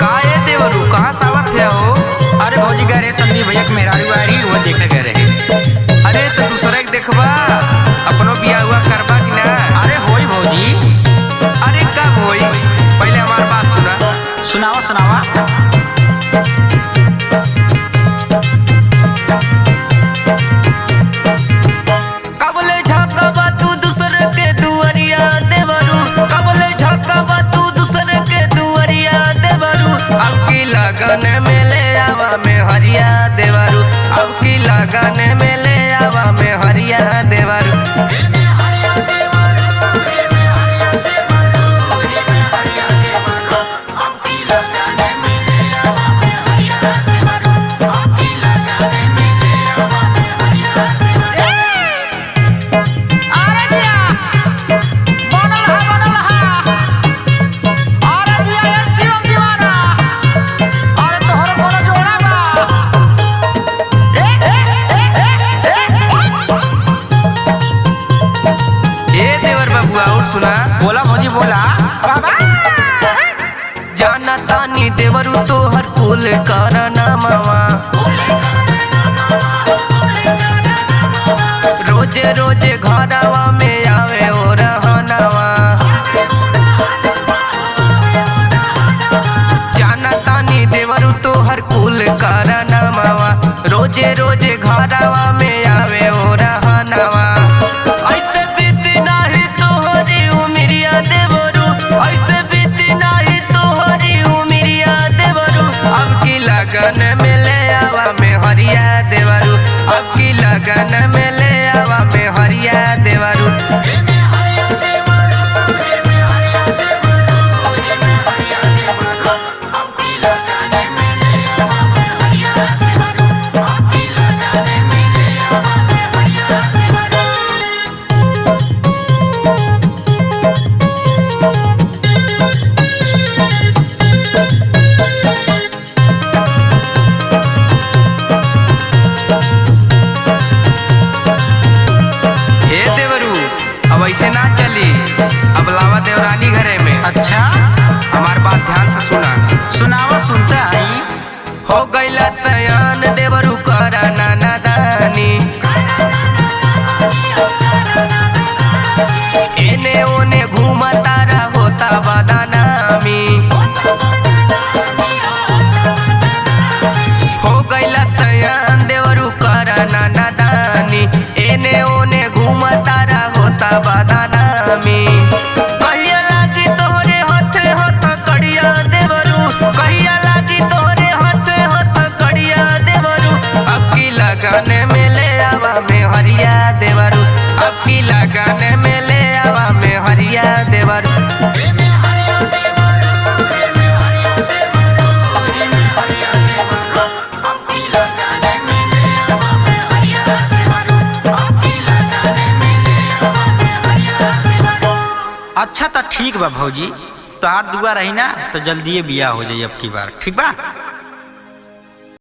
काहे देवरू कहाँ सावत है हो? अरे भौजी गए रहे संदीप भैया के मेहरारू आ रही वो देखे गए रहे। अरे तो दूसरे के देखबा अपनो बियाह हुआ करबा कि ना? अरे होई भौजी। अरे कब होई पहले हमार बात सुना। सुनावा सुनावा। कबले झकबा तू दूसरे के दुआरिया देवरू, कबले झकबा तू दूसरे के दुआरिया देवरू। अब की लगन में ले आवा में हरिया देवरू, अब की लगन में ले आवा में हरिया देवरू। सुना बोला भौजी बोला। जाना तानी देवरू तोहर कुल करना मावा, रोजे रोजे घरवा में आवे ओ रहनवा। जाना तानी देवरू तोहर कुल करना मावा, रोजे रोजे घरवा में आवे ओ रहनवा। ऐसे बीती नाही तोहरी उमिरिया देवरू, ऐसे बीती नाही तोहरी उमिरिया देवरू। अब की लगन में ले आवा में हरिया देवरू, अब की लगन में ले आवा में हरिया देवरू। वैसे ना चली, अब लावा देवरानी घरे में। अच्छा हमार बात ध्यान से सुना। सुनावा सुनते आई। हो गईला सयान देवरू करा नाना दानी, एने ओने घूमा तारा होता बदनामी। हो गईला सयान देवरू करा नाना दानी, एने ओने घूमा तारा होता बदनामी। कहिया लागी तोहरे हाथे हाथ कड़िया देवरू, कहिया लागी तोहरे हाथे हाथ कड़िया देवरू। अब की लगन में ले आवा में हरिया देवरू, अब की लगन में ले आवा में हरिया देवरू। अच्छा तो ठीक बा भौजी, तो आर दुआ रही ना तो जल्दी बियाह हो जाए अब की बार। ठीक बा।